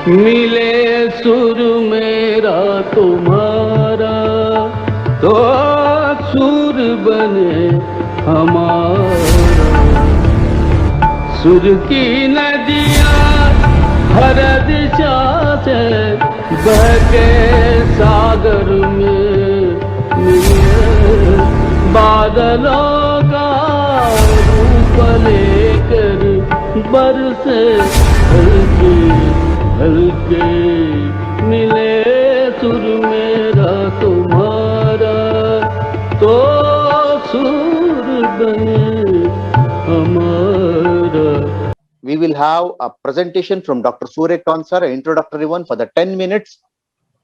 मिले सुर मेरा तुम्हारा तो सुर बने हमारा। सुर की नदियाँ हर दिशा से बहके सागर में मिले। बादलों का रूप लेकर बरसे हल्के हल्के। मिले सुर मेरा तुम्हारा तो सुर बने हमारा। We will have a presentation from Dr. Surya Kansar, an introductory one for the 10 minutes,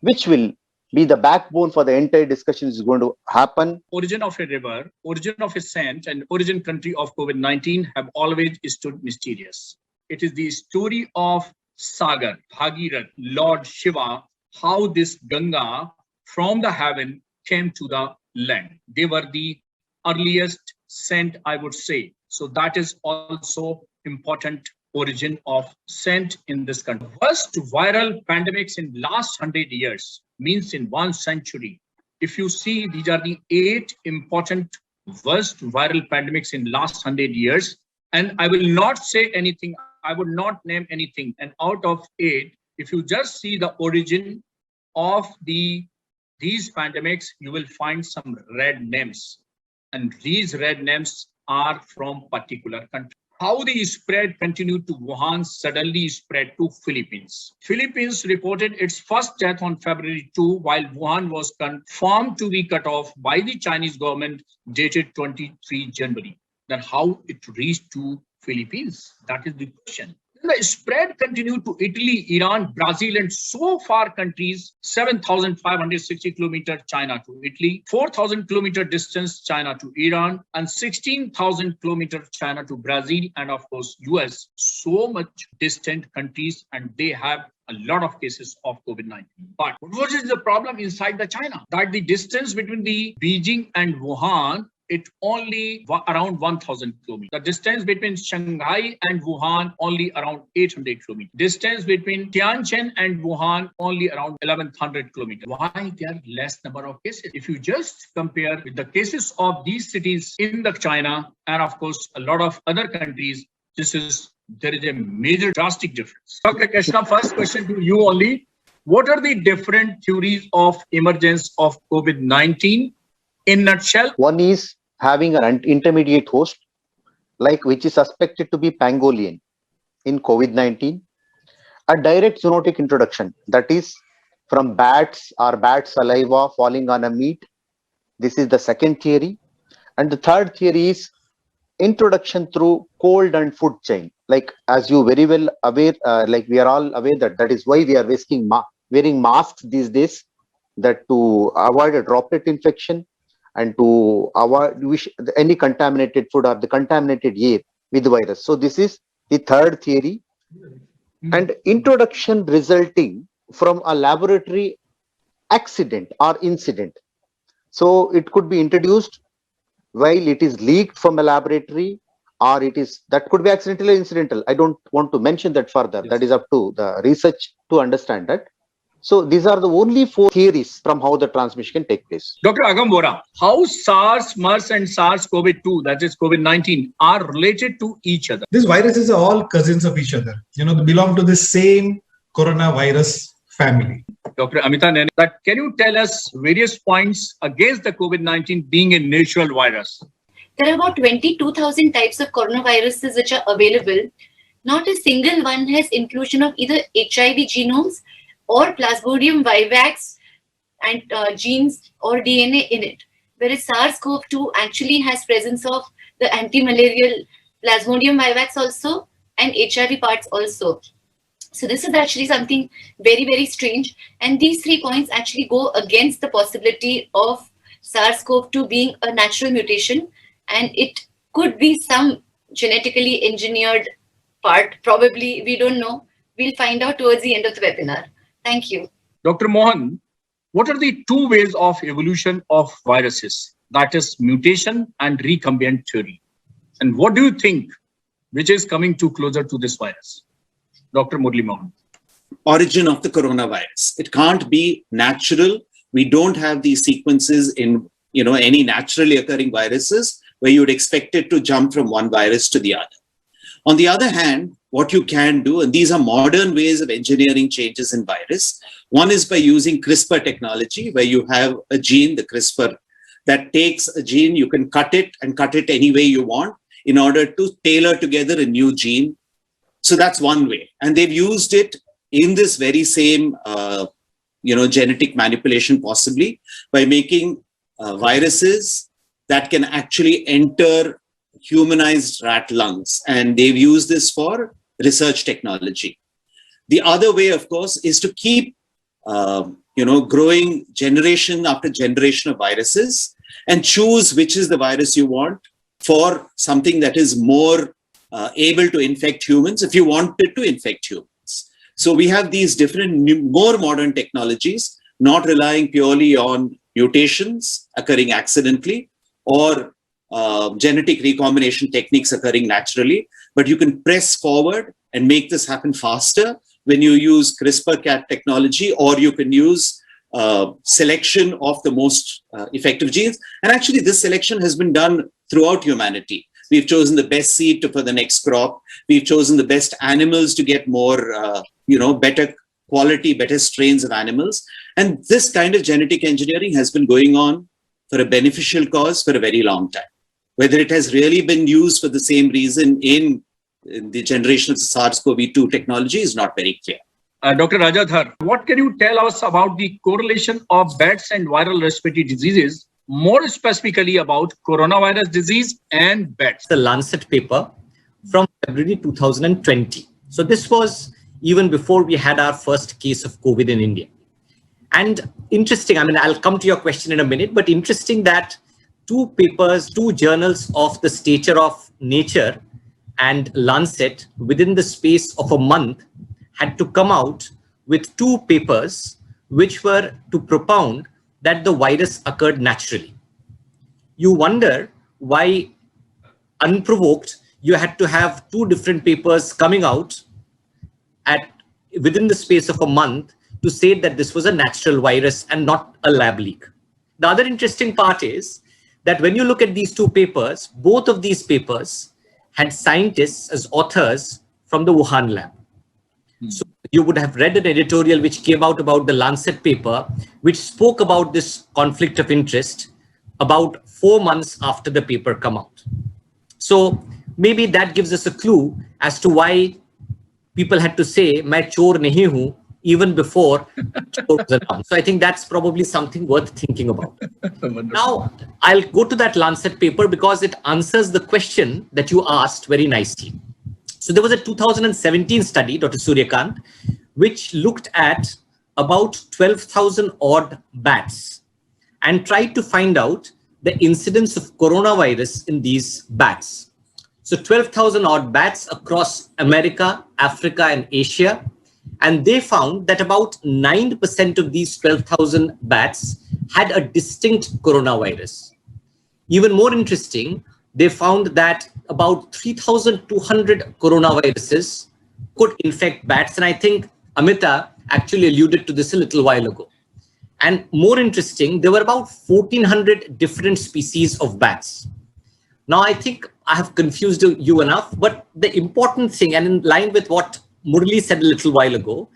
which will be the backbone for the entire discussion is going to happen. Origin of a river, origin of a saint, and origin country of COVID-19 have always stood mysterious. It is the story of Sagar, Bhagirath, Lord Shiva, how this Ganga from the heaven came to the land. They were the earliest saint, I would say. So that is also important origin of saint in this country. Worst viral pandemics in last 100 years means in 1 century. If you see, these are the 8 important worst viral pandemics in last 100 years. And I will not say anything. I would not name anything. And out of 8, if you just see the origin of these pandemics, you will find some red names. And these red names are from particular countries. How the spread continued to Wuhan suddenly spread to Philippines. Philippines reported its first death on February 2, while Wuhan was confirmed to be cut off by the Chinese government dated 23 January. Then how it reached to Philippines? That is the question. The spread continued to Italy, Iran, Brazil, and so far countries, 7,560 kilometers China to Italy, 4,000 kilometer distance China to Iran, and 16,000 kilometers China to Brazil, and of course US. So much distant countries, and they have a lot of cases of COVID-19. But what is the problem inside the China? That the distance between the Beijing and Wuhan, it only around 1,000 kilometers. The distance between Shanghai and Wuhan only around 800 kilometers. Distance between Tianjin and Wuhan only around 1,100 kilometers. Why there are less number of cases? If you just compare with the cases of these cities in the China and of course a lot of other countries, there is a major drastic difference. Dr. Krishna, first question to you only. What are the different theories of emergence of COVID-19 in nutshell? One is having an intermediate host, like which is suspected to be pangolin in COVID-19, a direct zoonotic introduction, that is from bats or bat saliva falling on a meat. This is the second theory. And the third theory is introduction through cold and food chain. Like as you very well aware, like we are all aware that is why we are wearing masks these days, that to avoid a droplet infection and to avoid any contaminated food or the contaminated air with the virus. So this is the third theory. And introduction resulting from a laboratory accident or incident. So it could be introduced while it is leaked from a laboratory, or that could be accidental or incidental. I don't want to mention that further. Yes. That is up to the research to understand that. So these are the only 4 theories from how the transmission can take place. Dr. Agam Vora, how SARS, MERS and SARS-CoV-2, that is COVID-19, are related to each other? These viruses are all cousins of each other. They belong to the same coronavirus family. Dr. Amita Nene, can you tell us various points against the COVID-19 being a natural virus? There are about 22,000 types of coronaviruses which are available. Not a single one has inclusion of either HIV genomes or Plasmodium vivax and genes or DNA in it. Whereas SARS-CoV-2 actually has presence of the anti-malarial Plasmodium vivax also and HIV parts also. So this is actually something very, very strange. And these 3 points actually go against the possibility of SARS-CoV-2 being a natural mutation. And it could be some genetically engineered part. Probably, we don't know. We'll find out towards the end of the webinar. Thank you. Dr. Mohan, what are the 2 ways of evolution of viruses? That is mutation and recombinant theory. And what do you think, which is coming too closer to this virus? Dr. Murli Mohan. origin of the coronavirus. It can't be natural. We don't have these sequences in any naturally occurring viruses where you would expect it to jump from one virus to the other. On the other hand, what you can do, and these are modern ways of engineering changes in virus. One is by using CRISPR technology, where you have a gene, the CRISPR, that takes a gene, you can cut it any way you want in order to tailor together a new gene. So that's one way. And they've used it in this very same, genetic manipulation, possibly by making viruses that can actually enter humanized rat lungs. And they've used this for research technology. The other way, of course, is to keep, growing generation after generation of viruses and choose which is the virus you want for something that is more able to infect humans if you want it to infect humans. So we have these different, more modern technologies, not relying purely on mutations occurring accidentally or genetic recombination techniques occurring naturally, but you can press forward and make this happen faster when you use CRISPR-Cas technology, or you can use selection of the most effective genes. And actually, this selection has been done throughout humanity. We've chosen the best seed for the next crop. We've chosen the best animals to get more, better quality, better strains of animals. And this kind of genetic engineering has been going on for a beneficial cause for a very long time. Whether it has really been used for the same reason in the generation of the SARS-CoV-2 technology is not very clear. Dr. Rajadhar, what can you tell us about the correlation of bats and viral respiratory diseases, more specifically about coronavirus disease and bats? The Lancet paper from February 2020. So this was even before we had our first case of COVID in India. And interesting, I'll come to your question in a minute, but interesting that two journals of the stature of Nature and Lancet within the space of a month had to come out with two papers which were to propound that the virus occurred naturally. You wonder why, unprovoked, you had to have two different papers coming out within the space of a month to say that this was a natural virus and not a lab leak. The other interesting part is that when you look at these two papers, both of these papers had scientists as authors from the Wuhan lab. So you would have read an editorial which came out about the Lancet paper, which spoke about this conflict of interest about 4 months after the paper come out. So maybe that gives us a clue as to why people had to say, "Main chor nahi hu," even before chor was announced. So I think that's probably something worth thinking about. Now, I'll go to that Lancet paper because it answers the question that you asked very nicely. So there was a 2017 study, Dr. Suryakant, which looked at about 12,000 odd bats and tried to find out the incidence of coronavirus in these bats. So 12,000 odd bats across America, Africa, and Asia. And they found that about 9% of these 12,000 bats had a distinct coronavirus. Even more interesting, they found that about 3,200 coronaviruses could infect bats. And I think Amita actually alluded to this a little while ago. And more interesting, there were about 1,400 different species of bats. Now, I think I have confused you enough, but the important thing, and in line with what Murli said a little while ago,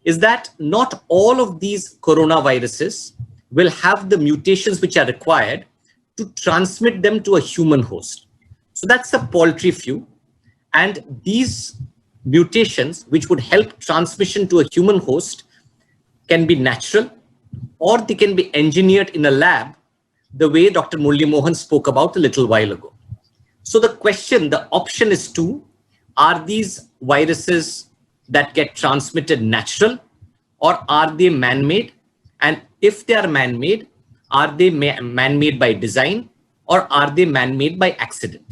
is that not all of these coronaviruses will have the mutations which are required to transmit them to a human host. So that's a paltry few. And these mutations, which would help transmission to a human host, can be natural or they can be engineered in a lab, the way Dr. Murli Mohan spoke about a little while ago. So the option is two. Are these viruses that get transmitted natural, or are they man-made? And if they are man-made, are they man-made by design, or are they man-made by accident?